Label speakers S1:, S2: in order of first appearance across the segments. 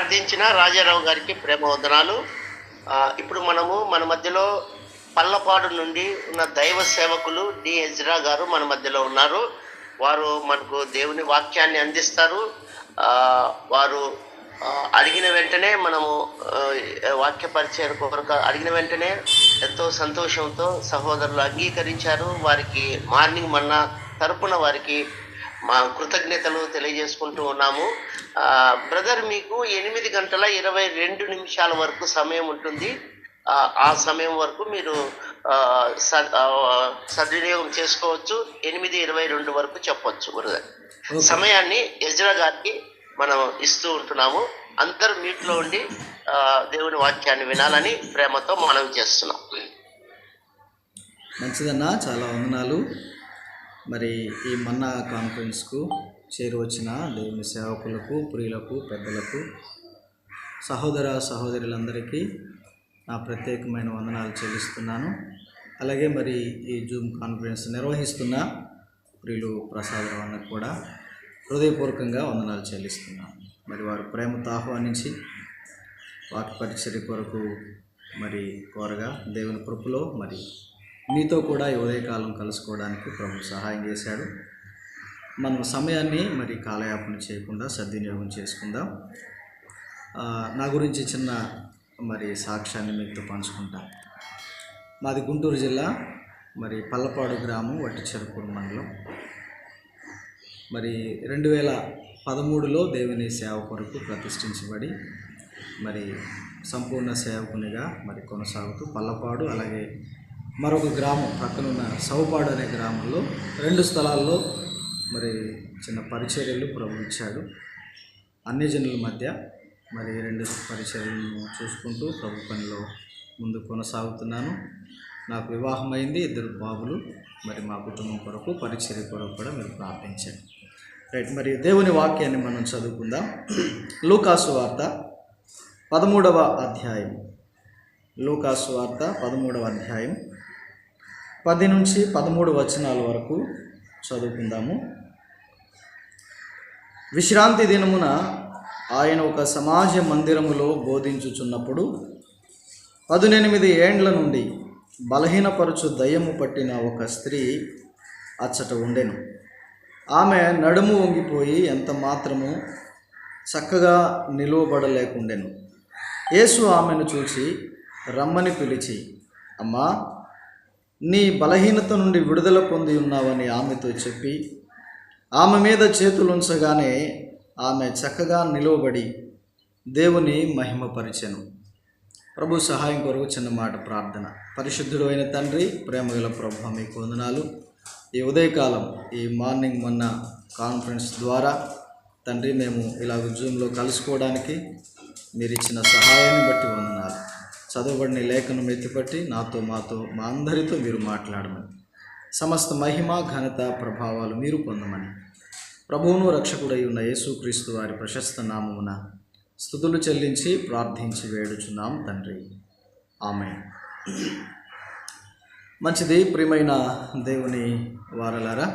S1: ప్రార్థించిన రాజారావు గారికి ప్రేమ వందనాలు. ఇప్పుడు మన మధ్యలో పల్లపాడు నుండి ఉన్న దైవ సేవకులు డి ఎజ్రా గారు మన మధ్యలో ఉన్నారు. వారు మనకు దేవుని వాక్యాన్ని అందిస్తారు. వారు అడిగిన వెంటనే మనము వాక్య పరిచయం కొరకు అడిగిన వెంటనే ఎంతో సంతోషంతో సహోదరులు అంగీకరించారు. వారికి మార్నింగ్ మన్నా తరపున వారికి మా కృతజ్ఞతలు తెలియజేసుకుంటూ ఉన్నాము. బ్రదర్, మీకు 8:22 వరకు సమయం ఉంటుంది. ఆ సమయం వరకు మీరు సద్వినియోగం చేసుకోవచ్చు. 8:22 వరకు చెప్పొచ్చు. బ్రదర్, సమయాన్ని ఎజ్రా గారికి మనం ఇస్తూ ఉంటున్నాము. అందరూ మీట్లో ఉండి దేవుని వాక్యాన్ని వినాలని ప్రేమతో మనవి చేస్తున్నాం.
S2: మంచిదన్నా, చాలా వందనాలు. మరి ఈ మన్నా కాన్ఫరెన్స్కు చేరువచ్చిన దేవుని సేవకులకు, ప్రియులకు, పెద్దలకు, సహోదర సహోదరులందరికీ నా ప్రత్యేకమైన వందనాలు చెల్లిస్తున్నాను. అలాగే మరి ఈ జూమ్ కాన్ఫరెన్స్ నిర్వహిస్తున్న ప్రియులు ప్రసాదరావు అన్నకు కూడా హృదయపూర్వకంగా వందనాలు చెల్లిస్తున్నాను. మరి వారు ప్రేమతో ఆహ్వానించి వాక్య పరిచర్య కొరకు మరి కోరగా దేవుని కృపలో మరి మీతో కూడా ఈ ఉదయకాలం కలుసుకోవడానికి ప్రభు సహాయం చేశాడు. మనం సమయాన్ని మరి కాలయాపన చేయకుండా సద్వినియోగం చేసుకుందాం. నా గురించి చిన్న మరి సాక్ష్యాన్ని మీతో పంచుకుంటాం. మాది గుంటూరు జిల్లా, మరి పల్లపాడు గ్రామం, వట్టిచెరుకూరు మండలం. మరి 2013లో దేవుని సేవ కొరకు ప్రతిష్ఠించబడి మరి సంపూర్ణ సేవకునిగా మరి కొనసాగుతూ పల్లపాడు, అలాగే మరొక గ్రామం పక్కనున్న సౌపాడు అనే గ్రామంలో 2 స్థలాల్లో మరి చిన్న పరిచర్యలు ప్రభు ఇచ్చాడు. అన్ని జనుల మధ్య మరి 2 పరిచర్యలను చూసుకుంటూ ప్రభు పనిలో ముందు కొనసాగుతున్నాను. నాకు వివాహమైంది, 2 బాబులు. మరి మా కుటుంబం కొరకు పరిచర్య కొరకు కూడా మీరు ప్రార్థించండి. రైట్, మరి దేవుని వాక్యాన్ని మనం చదువుకుందాం. లూకాసు వార్త 13వ అధ్యాయం. లూకాసు వార్త 13వ అధ్యాయం 10 నుంచి 13 వచనాల వరకు చదువుకుందాము. విశ్రాంతి దినమున ఆయన ఒక సమాజ మందిరములో బోధించుచున్నప్పుడు 18 ఏండ్ల నుండి బలహీనపరచు దయ్యము పట్టిన ఒక స్త్రీ అచ్చట ఉండెను. ఆమె నడుము వంగిపోయి ఎంత మాత్రము చక్కగా నిలువబడలేకుండెను. యేసు ఆమెను చూసి రమ్మని పిలిచి, అమ్మా, నీ బలహీనత నుండి విడుదల పొంది ఉన్నావని ఆమెతో చెప్పి ఆమె మీద చేతులుంచగానే ఆమె చక్కగా నిలువబడి దేవుని మహిమపరిచెను. ప్రభు సహాయం కొరకు చిన్న మాట ప్రార్థన. పరిశుద్ధుడు అయిన తండ్రి, ప్రేమగల ప్రభు, మీకు వందనాలు. ఈ ఉదయకాలం ఈ మార్నింగ్ మన్నా కాన్ఫరెన్స్ ద్వారా తండ్రి మేము ఇలాగ జూమ్లో కలుసుకోవడానికి మీరు ఇచ్చిన సహాయాన్ని బట్టి వందనాలు. చదవబడిన లేఖనం ఎత్తిపట్టి నాతో, మాతో, మా అందరితో మీరు మాట్లాడమని, సమస్త మహిమ, ఘనత, ప్రభావాలు మీరు పొందమని ప్రభువును రక్షకుడై ఉన్న యేసుక్రీస్తు వారి ప్రశస్త నామమున స్తుతులు చెల్లించి ప్రార్థించి వేడుచున్నాం తండ్రి, ఆమేన్. మంచిది. ప్రియమైన దేవుని వారలారా,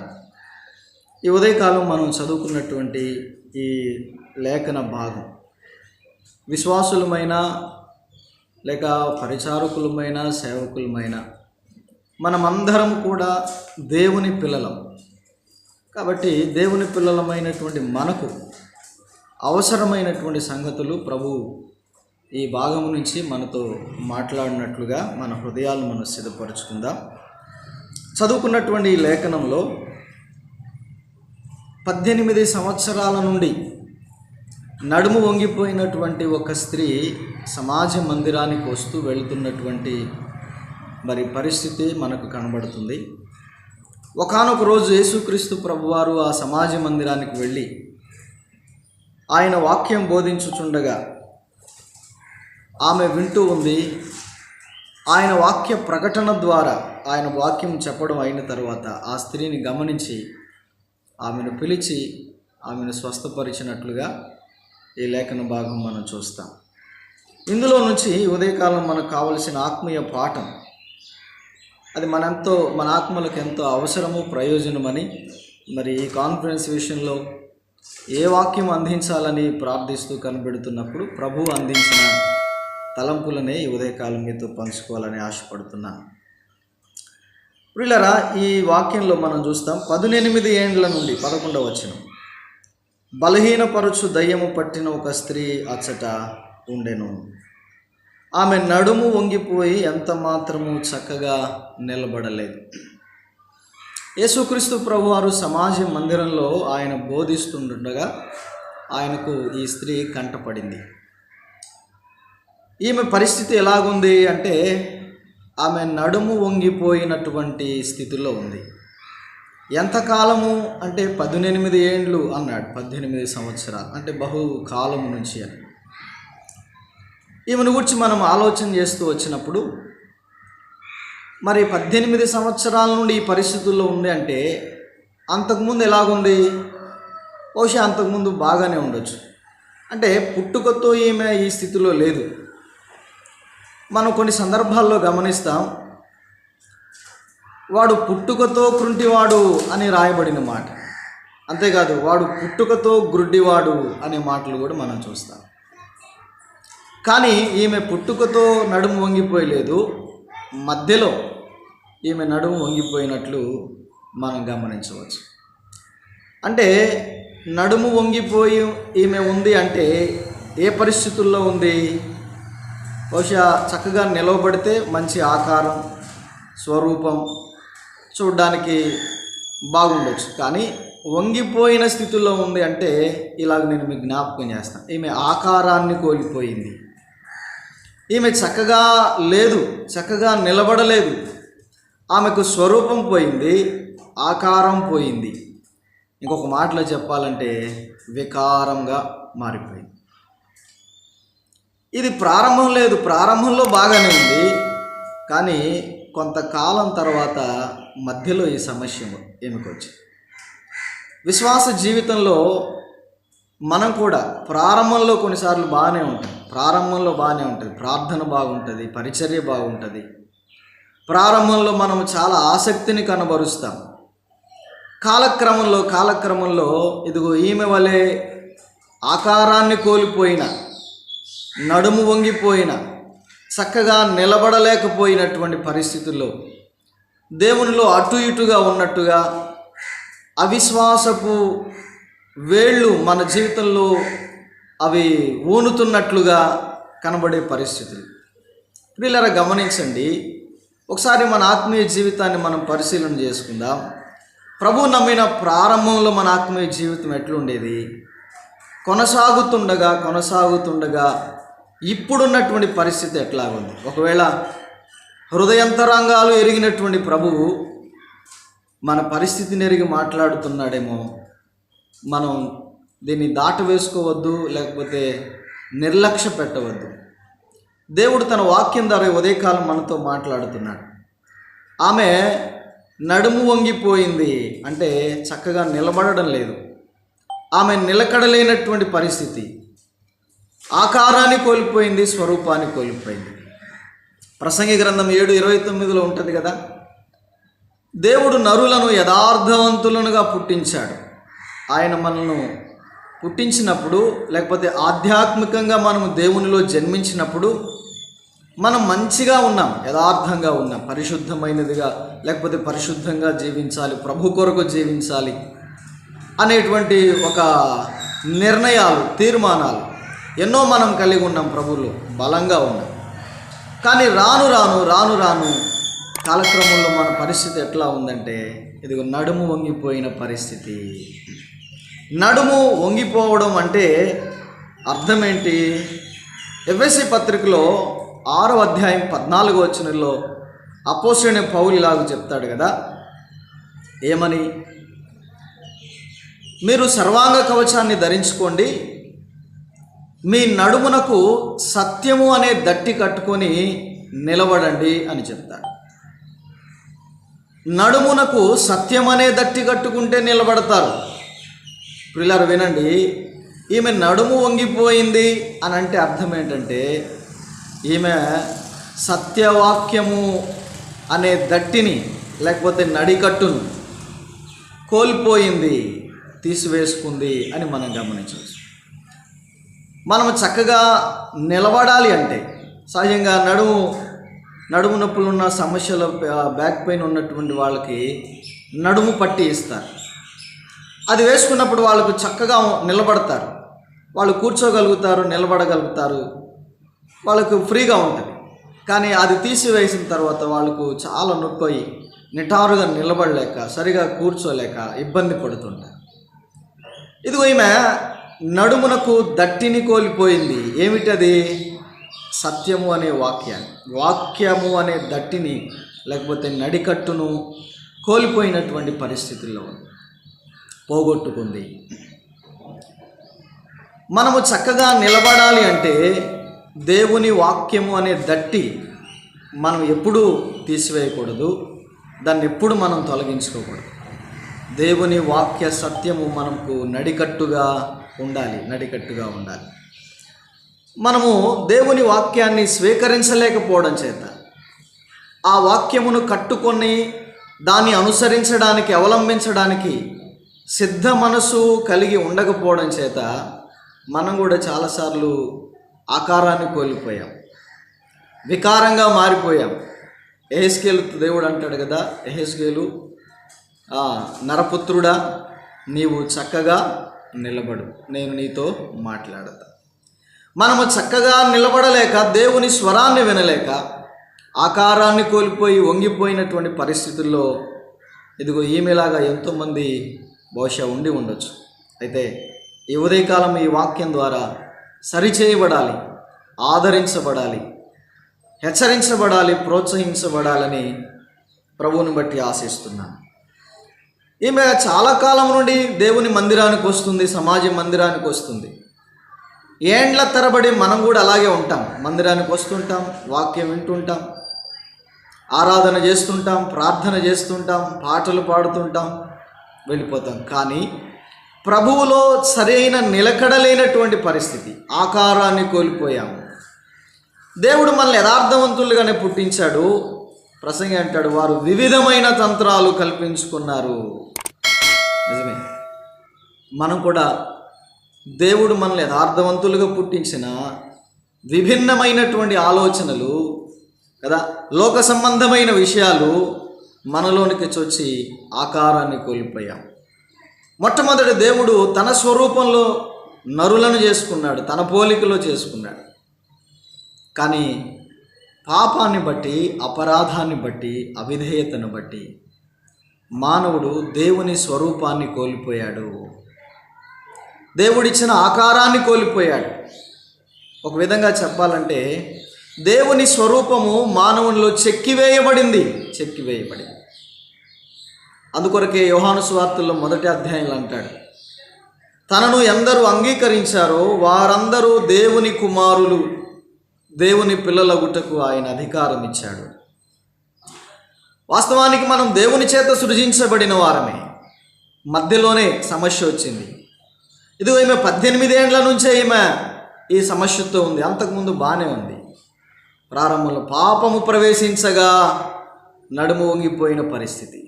S2: ఈ ఉదయకాలం మనం చదువుకున్నటువంటి ఈ లేఖన భాగం విశ్వాసులమైన లేక పరిచారకులమైన సేవకులమైన మనమందరం కూడా దేవుని పిల్లలం. కాబట్టి దేవుని పిల్లలమైనటువంటి మనకు అవసరమైనటువంటి సంగతులు ప్రభు ఈ భాగం నుంచి మనతో మాట్లాడినట్లుగా మన హృదయాలను మనం సిద్ధపరచుకుందాం. చదువుకున్నటువంటి ఈ లేఖనంలో 18 సంవత్సరాల నుండి నడుము వంగిపోయినటువంటి ఒక స్త్రీ సమాజ మందిరానికి వస్తూ వెళుతున్నటువంటి మరి పరిస్థితి మనకు కనబడుతుంది. ఒకానొక రోజు యేసుక్రీస్తు ప్రభువారు ఆ సమాజ మందిరానికి వెళ్ళి ఆయన వాక్యం బోధించుచుండగా ఆమె వింటూ ఉంది. ఆయన వాక్య ప్రకటన ద్వారా ఆయన వాక్యం చెప్పడం అయిన తర్వాత ఆ స్త్రీని గమనించి ఆమెను పిలిచి ఆమెను స్వస్థపరిచినట్లుగా ఈ లేఖన భాగం మనం చూస్తాం. ఇందులో నుంచి ఉదయకాలం మనకు కావలసిన ఆత్మీయ పాఠం, అది మన ఆత్మలకు ఎంతో అవసరము, ప్రయోజనమని మరి ఈ కాన్ఫరెన్స్ విషయంలో ఏ వాక్యం అందించాలని ప్రార్థిస్తూ కనిపెడుతున్నప్పుడు ప్రభు అందించిన తలంపులనే ఈ ఉదయకాలం మీతో పంచుకోవాలని ఆశపడుతున్నాను. ప్రియులారా, ఈ వాక్యంలో మనం చూస్తాం 18 ఏండ్ల నుండి 11వ వచనం. బలహీనపరచు దయ్యము పట్టిన ఒక స్త్రీ అచ్చట ఉండెను. ఆమె నడుము వంగిపోయి ఎంత మాత్రము చక్కగా నిలబడలేదు. యేసుక్రీస్తు ప్రభువారు సమాజ మందిరంలో ఆయన బోధిస్తుండగా ఆయనకు ఈ స్త్రీ కంటపడింది. ఈమె పరిస్థితి ఎలాగుంది అంటే ఆమె నడుము వంగిపోయినటువంటి స్థితిలో ఉంది. ఎంతకాలము అంటే 18 ఏండ్లు అన్నాడు. 18 సంవత్సరాలు అంటే బహుకాలం నుంచి అని. ఈమెను గురించి మనం ఆలోచన చేస్తూ వచ్చినప్పుడు మరి 18 సంవత్సరాల నుండి ఈ పరిస్థితుల్లో ఉంది అంటే అంతకుముందు ఎలాగుంది? బహుశా అంతకుముందు బాగానే ఉండొచ్చు. అంటే పుట్టుకతో ఈమె ఈ స్థితిలో లేదు. మనం కొన్ని సందర్భాల్లో గమనిస్తాం, వాడు పుట్టుకతో కృంటివాడు అని రాయబడిన మాట. అంతేకాదు, వాడు పుట్టుకతో గ్రుడ్డివాడు అనే మాటలు కూడా మనం చూస్తాం. కానీ ఈమె పుట్టుకతో నడుము వంగిపోయలేదు, మధ్యలో ఈమె నడుము వంగిపోయినట్లు మనం గమనించవచ్చు. అంటే నడుము వంగిపోయి ఈమె ఉంది అంటే ఏ పరిస్థితుల్లో ఉంది? బహుశా చక్కగా నిలవబడితే మంచి ఆకారం, స్వరూపం చూడడానికి బాగుండొచ్చు. కానీ వంగిపోయిన స్థితిలో ఉంది అంటే ఇలాగ నేను మీకు జ్ఞాపకం చేస్తాను. ఈమె ఆకారాన్ని కోల్పోయింది. ఈమె చక్కగా లేదు, చక్కగా నిలబడలేదు. ఆమెకు స్వరూపం పోయింది, ఆకారం పోయింది. ఇంకొక మాటలో చెప్పాలంటే వికారంగా మారిపోయింది. ఇది ప్రారంభం లేదు, ప్రారంభంలో బాగానే ఉంది. కానీ కొంతకాలం తర్వాత మధ్యలో ఈ సమస్య ఏమికొచ్చింది. విశ్వాస జీవితంలో మనం కూడా ప్రారంభంలో కొన్నిసార్లు బాగానే ఉంటాం. ప్రారంభంలో బాగానే ఉంటుంది, ప్రార్థన బాగుంటుంది, పరిచర్య బాగుంటుంది. ప్రారంభంలో మనం చాలా ఆసక్తిని కనబరుస్తాం. కాలక్రమంలో ఇదిగో ఈమె వలె ఆకారాన్ని కోల్పోయిన, నడుము వంగిపోయిన, చక్కగా నిలబడలేకపోయినటువంటి పరిస్థితుల్లో దేవునిలో అటు ఇటుగా ఉన్నట్టుగా అవిశ్వాసపు వేళ్ళు మన జీవితంలో అవి ఊనుతున్నట్లుగా కనబడే పరిస్థితులు. ప్రియులారా, గమనించండి. ఒకసారి మన ఆత్మీయ జీవితాన్ని మనం పరిశీలన చేసుకుందాం. ప్రభు నమ్మిన ప్రారంభంలో మన ఆత్మీయ జీవితం ఎట్లుండేది? కొనసాగుతుండగా ఇప్పుడున్నటువంటి పరిస్థితి ఎట్లా ఉంది? ఒకవేళ హృదయంతరంగాలు ఎరిగినటువంటి ప్రభువు మన పరిస్థితిని ఎరిగి మాట్లాడుతున్నాడేమో. మనం దీన్ని దాటవేసుకోవద్దు, లేకపోతే నిర్లక్ష్య పెట్టవద్దు. దేవుడు తన వాక్యం ద్వారా ఉదయకాలం మనతో మాట్లాడుతున్నాడు. ఆమె నడుము వంగిపోయింది అంటే చక్కగా నిలబడడం లేదు. ఆమె నిలకడలేనటువంటి పరిస్థితి. ఆకారాన్ని కోల్పోయింది, స్వరూపాన్ని కోల్పోయింది. ప్రసంగి గ్రంథం 7:29 ఉంటుంది కదా, దేవుడు నరులను యథార్థవంతులనుగా పుట్టించాడు. ఆయన మనల్ని పుట్టించినప్పుడు, లేకపోతే ఆధ్యాత్మికంగా మనము దేవునిలో జన్మించినప్పుడు మనం మంచిగా ఉన్నాం, యథార్థంగా ఉన్నాం, పరిశుద్ధమైనదిగా, లేకపోతే పరిశుద్ధంగా జీవించాలి, ప్రభు కొరకు జీవించాలి అనేటువంటి ఒక నిర్ణయాలు, తీర్మానాలు ఎన్నో మనం కలిగి ఉన్నాం, ప్రభువులో బలంగా ఉన్నాం. కానీ రాను రాను కాలక్రమంలో మన పరిస్థితి ఎట్లా ఉందంటే ఇదిగో నడుము వంగిపోయిన పరిస్థితి. నడుము వంగిపోవడం అంటే అర్థం ఏంటి? ఎఫెసీ పత్రికలో 6వ అధ్యాయం 14వ వచనంలో అపోస్తలుడైన పౌలు ఇలాగ చెప్తాడు కదా, ఏమని? మీరు సర్వాంగ కవచాన్ని ధరించుకోండి, మీ నడుమునకు సత్యము అనే దట్టి కట్టుకొని నిలబడండి అని చెప్తాడు. నడుమునకు సత్యం అనే దట్టి కట్టుకుంటే నిలబడతారు. ప్రియులారా వినండి, ఈమె నడుము వంగిపోయింది అని అంటే అర్థం ఏంటంటే ఈమె సత్యవాక్యము అనే దట్టిని, లేకపోతే నడికట్టును కోల్పోయింది. తీసివేసుకుంది అని మనం గమనించవచ్చు. మనం చక్కగా నిలబడాలి అంటే సహజంగా నడుము నొప్పులు ఉన్న సమస్యలు, బ్యాక్ పెయిన్ ఉన్నటువంటి వాళ్ళకి నడుము పట్టి ఇస్తారు. అది వేసుకున్నప్పుడు వాళ్ళకు చక్కగా నిలబడతారు, వాళ్ళు కూర్చోగలుగుతారు, నిలబడగలుగుతారు, వాళ్ళకు ఫ్రీగా ఉంటుంది. కానీ అది తీసివేసిన తర్వాత వాళ్ళకు చాలా నొప్పి అయ్యి నిటారుగా నిలబడలేక, సరిగా కూర్చోలేక ఇబ్బంది పడుతుంటారు. ఇదిగో ఈమె నడుమునకు దట్టిని కోల్పోయింది. ఏమిటది? సత్యము అనే వాక్యము అనే దట్టిని, లేకపోతే నడికట్టును కోల్పోయినటువంటి పరిస్థితుల్లో పోగొట్టుకుంది. మనము చక్కగా నిలబడాలి అంటే దేవుని వాక్యము అనే దట్టి మనం ఎప్పుడూ తీసివేయకూడదు, దాన్ని ఎప్పుడు మనం తొలగించుకోకూడదు. దేవుని వాక్య సత్యము మనకు నడికట్టుగా ఉండాలి. మనము దేవుని వాక్యాన్ని స్వీకరించలేకపోవడం చేత, ఆ వాక్యమును కట్టుకొని దాన్ని అనుసరించడానికి, అవలంబించడానికి సిద్ధ మనసు కలిగి ఉండకపోవడం చేత మనం కూడా చాలాసార్లు ఆకారాన్ని కోల్పోయాం, వికారంగా మారిపోయాం. యెహెజ్కేలు దేవుడు అంటాడు కదా, యెహెజ్కేలు నరపుత్రుడా, నీవు చక్కగా నిలబడు, నేను నీతో మాట్లాడతా. మనము చక్కగా నిలబడలేక, దేవుని స్వరాన్ని వినలేక, ఆకారాన్ని కోల్పోయి వంగిపోయినటువంటి పరిస్థితుల్లో ఇదిగో ఈమెలాగా ఎంతోమంది బహుశా ఉండి ఉండొచ్చు. అయితే ఈ ఉదయకాలం ఈ వాక్యం ద్వారా సరిచేయబడాలి, ఆదరించబడాలి, హెచ్చరించబడాలి, ప్రోత్సహించబడాలని ప్రభువుని బట్టి ఆశిస్తున్నాను. ఈమె చాలా కాలం నుండి దేవుని మందిరానికి వస్తుంది, సమాజ మందిరానికి వస్తుంది. ఏండ్ల తరబడి మనం కూడా అలాగే ఉంటాం, మందిరానికి వస్తుంటాం, వాక్యం వింటుంటాం, ఆరాధన చేస్తుంటాం, ప్రార్థన చేస్తుంటాం, పాటలు పాడుతుంటాం, వెళ్ళిపోతాం. కానీ ప్రభువులో సరైన నిలకడలేనటువంటి పరిస్థితి, ఆకారాన్ని కోల్పోయాము. దేవుడు మనల్ని యథార్థవంతులుగానే పుట్టించాడు. ప్రసంగి అంటాడు, వారు వివిధమైన తంత్రాలు కల్పించుకున్నారు. నిజమే, మనం కూడా దేవుడు మనల్ని యథార్థవంతులుగా పుట్టించిన విభిన్నమైనటువంటి ఆలోచనలు కదా, లోక సంబంధమైన విషయాలు మనలోనికి చొచ్చి ఆకారాన్ని కోల్పోయాం. మొట్టమొదటి దేవుడు తన స్వరూపంలో నరులను చేసుకున్నాడు, తన పోలికలో చేసుకున్నాడు. కానీ పాపాన్ని బట్టి, అపరాధాన్ని బట్టి, అవిధేయతను బట్టి మానవుడు దేవుని స్వరూపాన్ని కోల్పోయాడు, దేవుడిచ్చిన ఆకారాన్ని కోల్పోయాడు. ఒక విధంగా చెప్పాలంటే దేవుని స్వరూపము మానవునిలో చెక్కివేయబడింది. అందుకొరకే యోహాను సువార్తల్లో 1వ అధ్యాయంలో అంటాడు, తనను ఎందరూ అంగీకరించారో వారందరూ దేవుని కుమారులు, దేవుని పిల్లలగుటకు ఆయన అధికారం ఇచ్చాడు. వాస్తవానికి మనం దేవుని చేత సృజించబడిన వారమే. మధ్యలోనే సమస్య వచ్చింది. ఇదిగో ఈమె 18 ఏండ్ల నుంచే ఈమె ఈ సమస్యతో ఉంది. అంతకుముందు బాగానే ఉంది. ప్రారంభంలో పాపము ప్రవేశించగా నడుము వంగిపోయిన పరిస్థితి.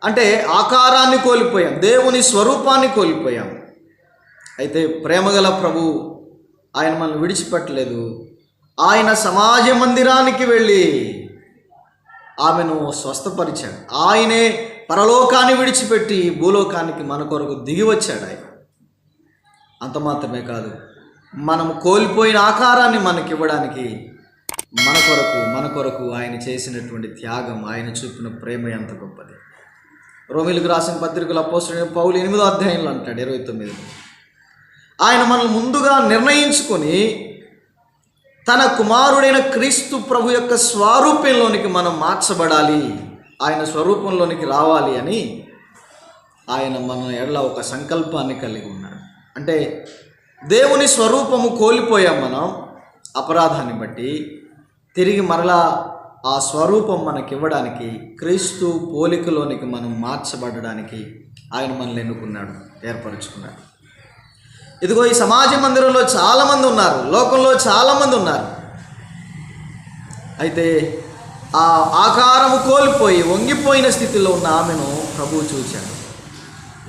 S2: అంటే ఆకారాన్ని కోల్పోయాం, దేవుని స్వరూపాన్ని కోల్పోయాం. అయితే ప్రేమగల ప్రభు ఆయన మనల్ని విడిచిపెట్టలేదు. ఆయన సమాజ మందిరానికి వెళ్ళి ఆమెను స్వస్థపరిచాడు. ఆయనే పరలోకాన్ని విడిచిపెట్టి భూలోకానికి మన కొరకు దిగి వచ్చాడు ఆయన. అంత మాత్రమే కాదు, మనం కోల్పోయిన ఆకారాన్ని మనకివ్వడానికి మన కొరకు ఆయన చేసినటువంటి త్యాగం, ఆయన చూపిన ప్రేమ ఎంత గొప్పది. రోమీయులకు రాసిన పత్రికల అపోస్తలుడైన పౌలు 8వ అధ్యాయంలో అంటాడు 29, ఆయన మనల్ని ముందుగా నిర్ణయించుకొని తన కుమారుడైన క్రీస్తు ప్రభు యొక్క స్వరూపంలోనికి మనం మార్చబడాలి, ఆయన స్వరూపంలోనికి రావాలి అని ఆయన మన ఎడల ఒక సంకల్పాన్ని కలిగి ఉన్నాడు. అంటే దేవుని స్వరూపము కోల్పోయాం మనం అపరాధాన్ని బట్టి. తిరిగి మరలా ఆ స్వరూపం మనకివ్వడానికి, క్రీస్తు పోలికలోనికి మనం మార్చబడడానికి ఆయన మనల్ని ఎన్నుకున్నాడు, ఏర్పరచుకున్నాడు. ఇదిగో ఈ సమాజ మందిరంలో చాలామంది ఉన్నారు, లోకంలో చాలామంది ఉన్నారు. అయితే ఆ ఆకారము కోల్పోయి వంగిపోయిన స్థితిలో ఉన్న ఆమెను ప్రభువు చూశాడు.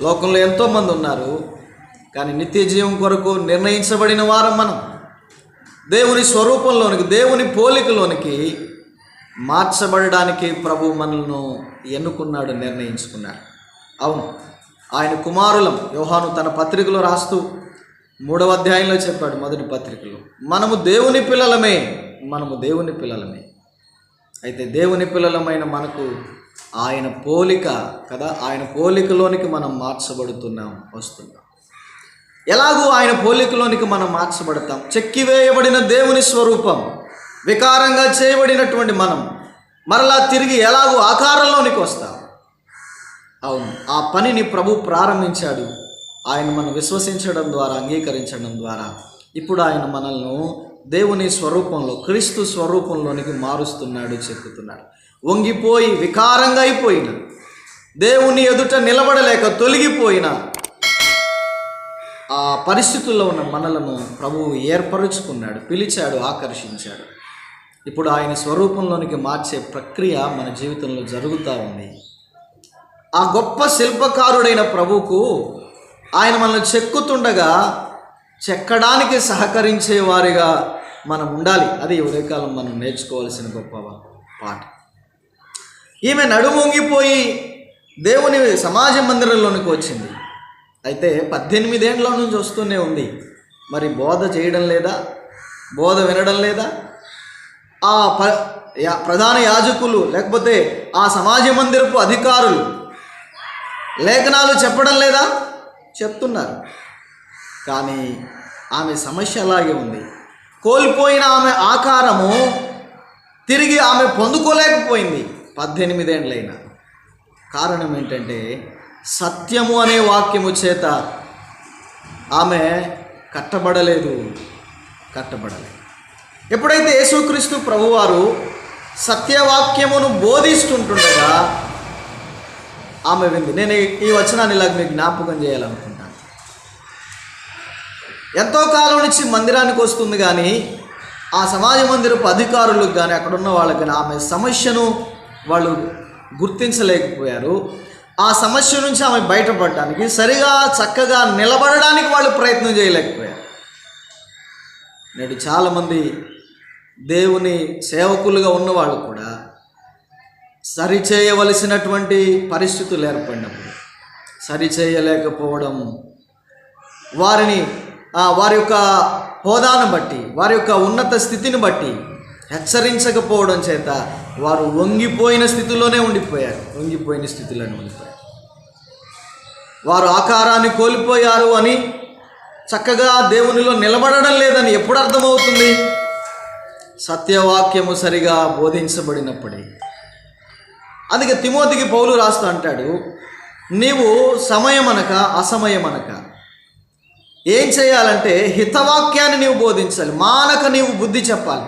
S2: లోకంలో ఎంతోమంది ఉన్నారు, కానీ నిత్య జీవం కొరకు నిర్ణయించబడిన వారం మనం. దేవుని స్వరూపంలోనికి, దేవుని పోలికలోనికి మార్చబడడానికి ప్రభు మనల్ని ఎన్నుకున్నాడు, నిర్ణయించుకున్నాడు. అవును, ఆయన కుమారులం. యోహాను తన పత్రికలో రాస్తూ 3వ అధ్యాయంలో చెప్పాడు, మొదటి పత్రికలో, మనము దేవుని పిల్లలమే, మనము దేవుని పిల్లలమే. అయితే దేవుని పిల్లలమైన మనకు ఆయన పోలిక కదా, ఆయన పోలికలోనికి మనం మార్చబడుతున్నాం, వస్తున్నాం. ఎలాగూ ఆయన పోలికలోనికి మనం మార్చబడతాం? చెక్కివేయబడిన దేవుని స్వరూపం, వికారంగా చేయబడినటువంటి మనం మరలా తిరిగి ఎలాగూ ఆకారంలోనికి వస్తాం. అవును, ఆ పనిని ప్రభు ప్రారంభించాడు. ఆయన మనం విశ్వసించడం ద్వారా, అంగీకరించడం ద్వారా ఇప్పుడు ఆయన మనల్ని దేవుని స్వరూపంలో, క్రీస్తు స్వరూపంలోనికి మారుస్తున్నాడు, చెక్కుతున్నాడు. వంగిపోయి వికారంగా అయిపోయిన, దేవుని ఎదుట నిలబడలేక తొలగిపోయిన ఆ పరిస్థితుల్లో ఉన్న మనలను ప్రభువు ఏర్పరుచుకున్నాడు, పిలిచాడు, ఆకర్షించాడు. ఇప్పుడు ఆయన స్వరూపంలోనికి మార్చే ప్రక్రియ మన జీవితంలో జరుగుతూ ఉంది. ఆ గొప్ప శిల్పకారుడైన ప్రభువుకు ఆయన మనల్ని చెక్కుతుండగా చెక్కడానికి సహకరించే వారిగా మనం ఉండాలి. అది ఉదయకాలం మనం నేర్చుకోవాల్సిన గొప్ప పాట. ఈమె నడుమొంగిపోయి దేవుని సమాజ మందిరంలోనికి వచ్చింది. అయితే 18 ఏళ్ల నుంచి వస్తూనే ఉంది. మరి బోధ చేయడం లేదా? బోధ వినడం లేదా? ఆ ప్రధాన యాజకులు లేకపోతే ఆ సమాజ మందిరపు అధికారులు లేఖనాలు చెప్పడం లేదా? చెప్తున్నారు. కానీ ఆమె సమస్య అలాగే ఉంది. కోల్పోయిన ఆమె ఆకారము తిరిగి ఆమె పొందుకోలేకపోయింది 18 ఏళ్ళైనా. కారణం ఏంటంటే సత్యము అనే వాక్యము చేత ఆమె కట్టబడలేదు. ఎప్పుడైతే యేసుక్రీస్తు ప్రభువారు సత్యవాక్యమును బోధిస్తుంటుండగా ఆమె వింది. నేను ఈ వచనాన్ని ఇలాగ మీకు జ్ఞాపకం చేయాలనుకుంటాను. ఎంతో కాలం నుంచి మందిరానికి వస్తుంది, కానీ ఆ సమాజ మందిరపు అధికారులకు కానీ అక్కడున్న వాళ్ళకి కానీ ఆమె సమస్యను వాళ్ళు గుర్తించలేకపోయారు. ఆ సమస్య నుంచి ఆమె బయటపడడానికి, సరిగా చక్కగా నిలబడడానికి వాళ్ళు ప్రయత్నం చేయలేకపోయారు. నేడు చాలామంది దేవుని సేవకులుగా ఉన్నవాళ్ళు కూడా సరిచేయవలసినటువంటి పరిస్థితులు ఏర్పడినప్పుడు సరిచేయలేకపోవడం, వారి యొక్క హోదాను బట్టి, వారి యొక్క ఉన్నత స్థితిని బట్టి హెచ్చరించకపోవడం చేత వారు వంగిపోయిన స్థితిలోనే ఉండిపోయారు. వారు ఆకారాన్ని కోల్పోయారు అని, చక్కగా దేవునిలో నిలబడడం లేదని ఎప్పుడు అర్థమవుతుంది? సత్యవాక్యము సరిగా బోధించబడినప్పుడే. అందుకే తిమోతికి పౌలు రాస్తూ అంటాడు, నీవు సమయమనక అసమయమనక ఏం చేయాలంటే హితవాక్యాన్ని నీవు బోధించాలి, మానక నీవు బుద్ధి చెప్పాలి.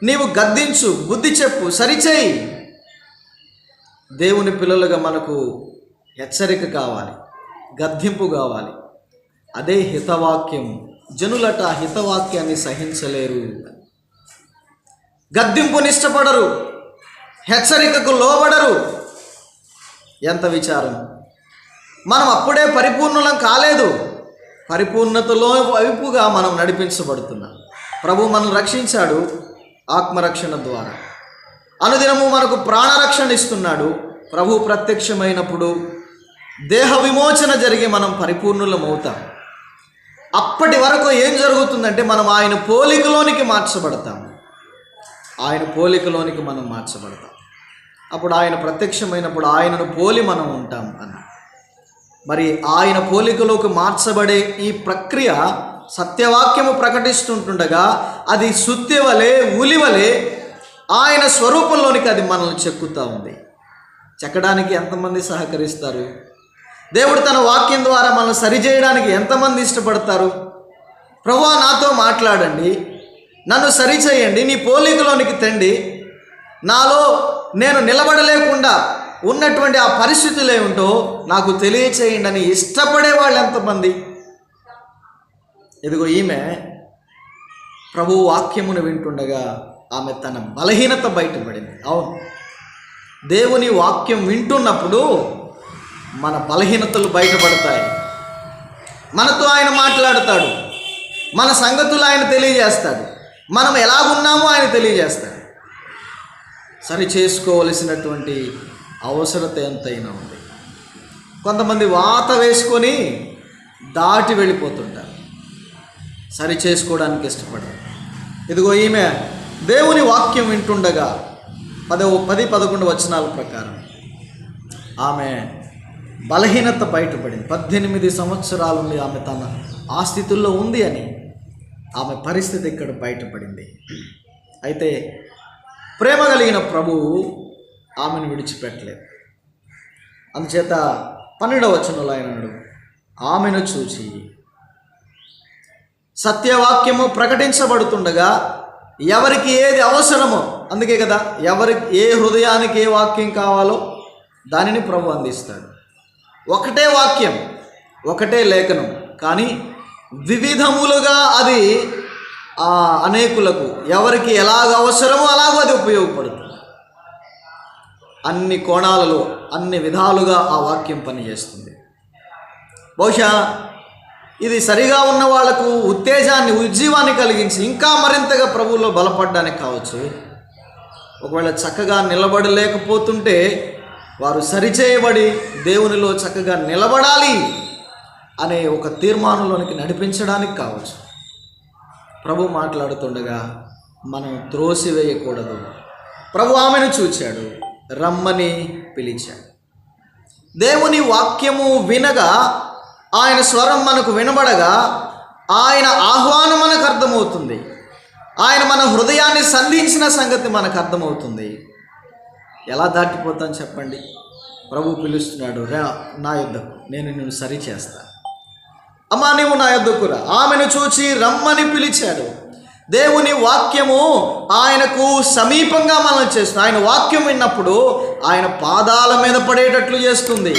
S2: నీవు గద్దించు, బుద్ధి చెప్పు, సరిచేయి. దేవుని పిల్లలుగా మనకు హెచ్చరిక కావాలి, గద్దింపు కావాలి. అదే హితవాక్యము. జనులట హితవాక్యాన్ని సహించలేరు, గద్దింపుని ఇష్టపడరు, హెచ్చరికకు లోబడరు. ఎంత విచారం! మనం అప్పుడే పరిపూర్ణులం కాలేదు. పరిపూర్ణతలో వైపుగా మనం నడిపించబడుతున్నాం. ప్రభు మనల్ని రక్షించాడు ఆత్మరక్షణ ద్వారా. అనుదినము మనకు ప్రాణరక్షణ ఇస్తున్నాడు. ప్రభు ప్రత్యక్షమైనప్పుడు దేహ విమోచన జరిగి మనం పరిపూర్ణులం అవుతాం. అప్పటి వరకు ఏం జరుగుతుందంటే మనం ఆయన పోలికలోనికి మార్చబడతాం. అప్పుడు ఆయన ప్రత్యక్షమైనప్పుడు ఆయనను పోలి మనం ఉంటాం అన్న. మరి ఆయన పోలికలోకి మార్చబడే ఈ ప్రక్రియ సత్యవాక్యము ప్రకటిస్తుంటుండగా అది సుత్తి వలె, ఉలివలే ఆయన స్వరూపంలోనికి అది మనల్ని చెక్కుతూ ఉంది. చెక్కడానికి ఎంతమంది సహకరిస్తారు? దేవుడు తన వాక్యం ద్వారా మనల్ని సరిచేయడానికి ఎంతమంది ఇష్టపడతారు? ప్రభువా, నాతో మాట్లాడండి, నన్ను సరిచేయండి, నీ పోలికలోనికి తండి, నాలో నేను నిలబడలేకుండా ఉన్నటువంటి ఆ పరిస్థితులు ఏమిటో నాకు తెలియచేయండి అని ఇష్టపడే వాళ్ళు ఎంతమంది? ఇదిగో ఈమె ప్రభు వాక్యమును వింటుండగా ఆమె తన బలహీనత బయటపడింది. అవును, దేవుని వాక్యం వింటున్నప్పుడు మన బలహీనతలు బయటపడతాయి. మనతో ఆయన మాట్లాడతాడు, మన సంగతులు ఆయన తెలియజేస్తాడు, మనం ఎలాగున్నామో ఆయన తెలియజేస్తాడు. సరి చేసుకోవలసినటువంటి అవసరత ఎంతైనా ఉంది. కొంతమంది వాత వేసుకొని దాటి వెళ్ళిపోతుంటారు, సరి చేసుకోవడానికి ఇష్టపడరు. ఇదిగో ఈమె దేవుని వాక్యం వింటుండగా 10-11 వచనాల ప్రకారం ఆమె బలహీనత బయటపడింది. 18 సంవత్సరాల నుండి ఆమె తన ఆ స్థితుల్లో ఉంది అని ఆమె పరిస్థితి ఇక్కడ బయటపడింది. అయితే ప్రేమ కలిగిన ప్రభువు ఆమెను విడిచిపెట్టలేదు. అందుచేత 12వ వచనంలో ఆయన అన్నాడు, ఆమెను చూచి సత్యవాక్యము ప్రకటించబడుతుండగా ఎవరికి ఏది అవసరమో, అందుకే కదా ఎవరికి ఏ హృదయానికి ఏ వాక్యం కావాలో దానిని ప్రభు అందిస్తాడు. ఒకటే వాక్యం, ఒకటే లేఖనం, కానీ వివిధములుగా అది అనేకులకు ఎవరికి ఎలాగ అవసరమో అలాగో అది ఉపయోగపడుతుంది. అన్ని కోణాలలో అన్ని విధాలుగా ఆ వాక్యం పనిచేస్తుంది. బహుశా ఇది సరిగా ఉన్న వాళ్లకు ఉత్తేజాన్ని, ఉజ్జీవాన్ని కలిగించి ఇంకా మరింతగా ప్రభువులో బలపడడానికి కావచ్చు. ఒకవేళ చక్కగా నిలబడలేకపోతుంటే వారు సరిచేయబడి దేవునిలో చక్కగా నిలబడాలి అనే ఒక తీర్మానంలోనికి నడిపించడానికి కావచ్చు. ప్రభు మాట్లాడుతుండగా మనం త్రోసివేయకూడదు. ప్రభు ఆమెను చూచాడు, రమ్మని పిలిచాడు. దేవుని వాక్యము వినగా, ఆయన స్వరం మనకు వినబడగా, ఆయన ఆహ్వానం మనకు అర్థమవుతుంది. ఆయన మన హృదయాన్ని సంధించిన సంగతి మనకు అర్థమవుతుంది. ఎలా దాటిపోతాను చెప్పండి? ప్రభు పిలుస్తున్నాడు, రా నా యొద్దకు, నేను నిన్ను సరి చేస్తాను. అమ్మా నీవు నా యొద్దకు రా. ఆమెను చూచి రమ్మని పిలిచాడు. దేవుని వాక్యము ఆయనకు సమీపంగా మనం చేస్తుంది. ఆయన వాక్యం విన్నప్పుడు ఆయన పాదాల మీద పడేటట్లు చేస్తుంది.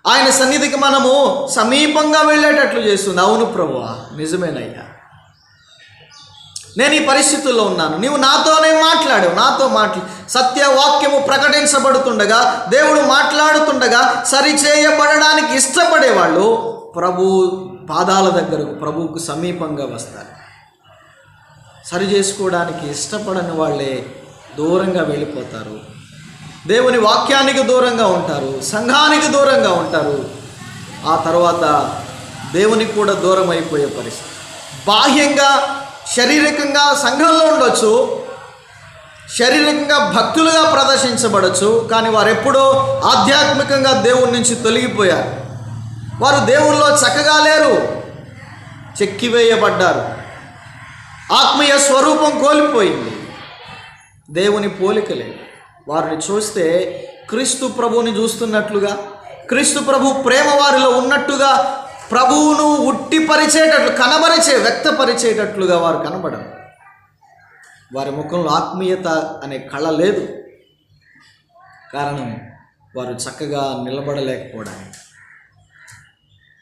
S2: ఆయన సన్నిధికి మనము సమీపంగా వెళ్ళేటట్లు చేస్తుంది. అవును ప్రభువా, నిజమేనయ్యా, నేను ఈ పరిస్థితుల్లో ఉన్నాను, నీవు నాతోనే మాట్లాడావు, నాతో సత్యవాక్యము ప్రకటించబడుతుండగా, దేవుడు మాట్లాడుతుండగా సరిచేయబడడానికి ఇష్టపడేవాళ్ళు ప్రభు పాదాల దగ్గరకు, ప్రభువుకు సమీపంగా వస్తారు. సరి చేసుకోవడానికి ఇష్టపడని వాళ్ళే దూరంగా వెళ్ళిపోతారు. దేవుని వాక్యానికి దూరంగా ఉంటారు, సంఘానికి దూరంగా ఉంటారు. ఆ తర్వాత దేవునికి కూడా దూరం అయిపోయే పరిస్థితి. బాహ్యంగా శారీరకంగా సంఘంలో ఉండొచ్చు, శారీరకంగా భక్తులుగా ప్రదర్శించబడచ్చు, కానీ వారు ఎప్పుడో ఆధ్యాత్మికంగా దేవుని నుంచి తొలగిపోయారు. వారు దేవుల్లో చక్కగా లేరు, చెక్కివేయబడ్డారు. ఆత్మీయ స్వరూపం కోల్పోయింది, దేవుని పోలిక లేదు. వారిని చూస్తే క్రీస్తు ప్రభువుని చూస్తున్నట్లుగా, క్రీస్తు ప్రభు ప్రేమ వారిలో ఉన్నట్టుగా, ప్రభువును ఉట్టిపరిచేటట్లు, వ్యక్తపరిచేటట్లుగా వారు కనబడరు. వారి ముఖంలో ఆత్మీయత అనే కళ లేదు. కారణం వారు చక్కగా నిలబడలేకపోవడానికి,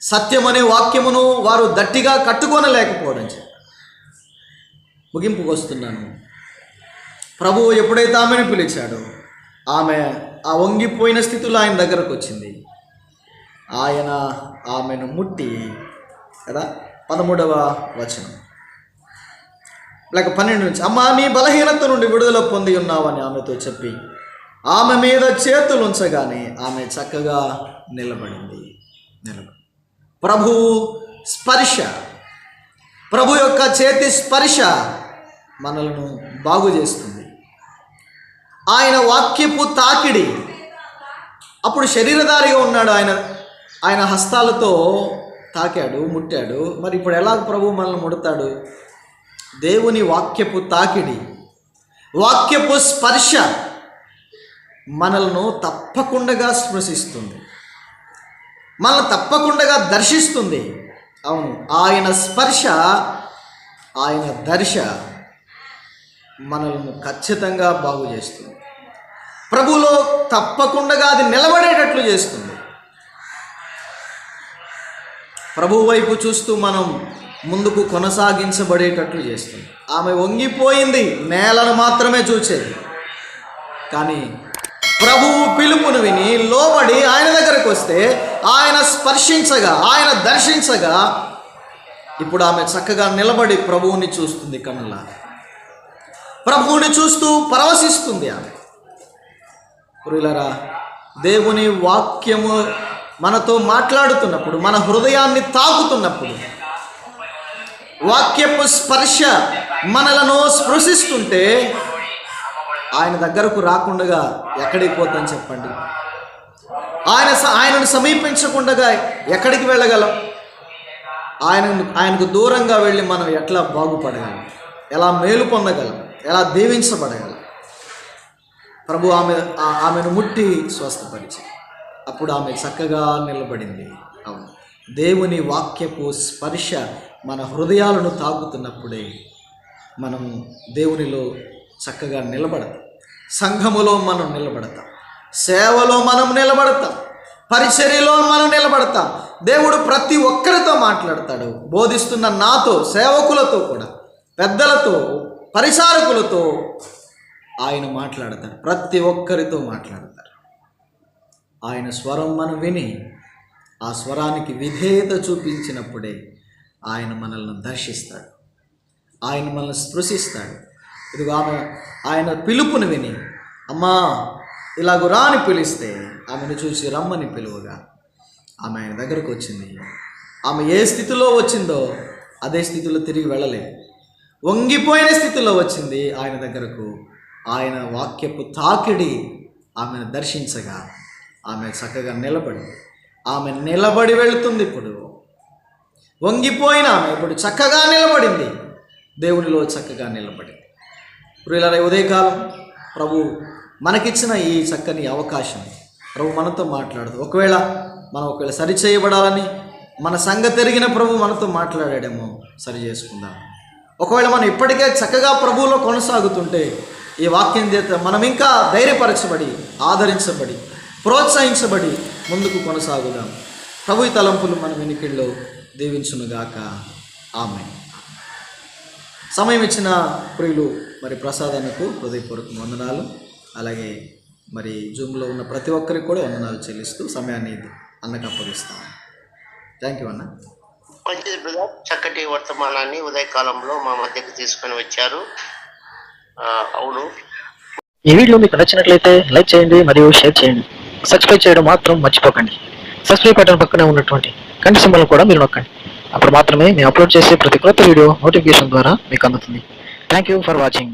S2: సత్యమనే వాక్యమును వారు గట్టిగా కట్టుకొనలేకపోవడం చేత. ముగింపుకు వస్తున్నాను. ప్రభువు ఎప్పుడైతే ఆమెను పిలిచాడో, ఆమె ఆ వంగిపోయిన స్థితిలో ఆయన దగ్గరకు వచ్చింది. ఆయన ఆమెను ముట్టి కదా 13వ వచనం లేక 12 నుంచి, అమ్మా నీ బలహీనత నుండి విడుదల పొంది ఉన్నావని ఆమెతో చెప్పి ఆమె మీద చేతులు ఉంచగానే ఆమె చక్కగా నిలబడింది. ప్రభు స్పర్శ, ప్రభు యొక్క చేతి స్పర్శ మనలను బాగు చేస్తుంది. ఆయన వాక్యపు తాకిడి, అప్పుడు శరీరధారిగా ఉన్నాడు, ఆయన హస్తాలతో తాకాడు, ముట్టాడు. మరి ఇప్పుడు ఎలా ప్రభు మనల్ని ముడతాడు? దేవుని వాక్యపు తాకిడి, వాక్యపు స్పర్శ మనలను తప్పకుండా స్పృశిస్తుంది, మనల్ని తప్పకుండా దర్శిస్తుంది. అవును, ఆయన స్పర్శ, ఆయన దర్శ మనల్ని ఖచ్చితంగా బాగు చేస్తుంది. ప్రభువులో తప్పకుండా అది నిలబడేటట్లు చేస్తుంది. ప్రభు వైపు చూస్తూ మనం ముందుకు కొనసాగించబడేటట్లు చేస్తుంది. ఆమె వంగిపోయింది, నేలను మాత్రమే చూచేది, కానీ ప్రభువు పిలుపును విని లోబడి ఆయన దగ్గరకు వస్తే ఆయన స్పర్శించగా, ఆయన దర్శించగా ఇప్పుడు ఆమె చక్కగా నిలబడి ప్రభువుని చూస్తుంది. కనులా ప్రభువుని చూస్తూ పరవశిస్తుంది ఆమె. ప్రియులారా, దేవుని వాక్యము మనతో మాట్లాడుతున్నప్పుడు, మన హృదయాన్ని తాకుతున్నప్పుడు, వాక్యపు స్పర్శ మనలను స్పృశిస్తుంటే ఆయన దగ్గరకు రాకుండా ఎక్కడికి పోతాం చెప్పండి? ఆయనను సమీపించకుండా ఎక్కడికి వెళ్ళగలం? ఆయనకు దూరంగా వెళ్ళి మనం ఎట్లా బాగుపడగలం? ఎలా మేలు పొందగలం? ఎలా దీవించబడగలం? ప్రభు ఆమెను ముట్టి స్వస్థపరిచి అప్పుడు ఆమె చక్కగా నిలబడింది. అవును, దేవుని వాక్యపు స్పర్శ మన హృదయాలను తాకుతున్నప్పుడే మనం దేవునిలో చక్కగా నిలబడతాం. సంఘములో మనం నిలబడతాం, సేవలో మనం నిలబడతాం, పరిచర్యలో మనం నిలబడతాం. దేవుడు ప్రతి ఒక్కరితో మాట్లాడతాడు. బోధిస్తున్న నాతో, సేవకులతో కూడా, పెద్దలతో, పరిచారకులతో ఆయన మాట్లాడతాడు. ప్రతి ఒక్కరితో మాట్లాడతాడు. ఆయన స్వరం మనం విని ఆ స్వరానికి విధేయత చూపించినప్పుడే ఆయన మనల్ని దర్శిస్తాడు, ఆయన మనల్ని స్పృశిస్తాడు. ఇదిగో ఆయన పిలుపుని విని, అమ్మా ఇలాగ రాని పిలిస్తే ఆమెను చూసి రమ్మని పిలువగా ఆమె ఆయన దగ్గరకు వచ్చింది. ఆమె ఏ స్థితిలో వచ్చిందో అదే స్థితిలో తిరిగి వెళ్ళలేదు. వంగిపోయిన స్థితిలో వచ్చింది ఆయన దగ్గరకు. ఆయన వాక్యపు తాకిడి ఆమెను దర్శించగా ఆమె చక్కగా ఆమె నిలబడి వెళుతుంది. ఇప్పుడు వంగిపోయిన ఆమె ఇప్పుడు చక్కగా నిలబడింది, దేవునిలో చక్కగా నిలబడింది. ప్రియులారా, ఉదయకాలం ప్రభు మనకిచ్చిన ఈ చక్కని అవకాశం ప్రభు మనతో మాట్లాడదు. ఒకవేళ సరి చేయబడాలని మన సంగతి ఎరిగిన ప్రభు మనతో మాట్లాడాడేమో, సరి చేసుకుందాం. ఒకవేళ మనం ఇప్పటికే చక్కగా ప్రభువులో కొనసాగుతుంటే ఈ వాక్యం చేత మనం ఇంకా ధైర్యపరచబడి, ఆదరించబడి, ప్రోత్సహించబడి ముందుకు కొనసాగుదాం. ప్రభు ఈ తలంపులు మన వెనుకల్లో దీవించునుగాక. ఆమేన్. సమయం ఇచ్చిన ప్రియులు మరి ప్రసాదానికి హృదయపూర్వక వందనాలు. అలాగే మరి జూమ్లో ఉన్న ప్రతి ఒక్కరికి కూడా వందనాలు చెల్లిస్తూ సమయాన్ని అన్నకు అప్పగిస్తాం. థ్యాంక్ యూ అన్న.
S1: మంచిది బ్రదర్, చక్కటి వర్తమానాన్ని ఉదయకాలంలో మా మధ్యకు తీసుకొని వచ్చారు. అవును,
S3: ఈ వీడియో మీకు నచ్చినట్లయితే లైక్ చేయండి మరియు షేర్ చేయండి. సబ్స్క్రైబ్ చేయడం మాత్రం మర్చిపోకండి. సబ్స్క్రైబ్ బటన్ పక్కనే ఉన్నటువంటి గంట సింబల్ కూడా మీరు నొక్కండి. అప్పుడు మాత్రమే మేము అప్లోడ్ చేసే ప్రతి కొత్త వీడియో నోటిఫికేషన్ ద్వారా మీకు అందుతుంది. Thank you for watching.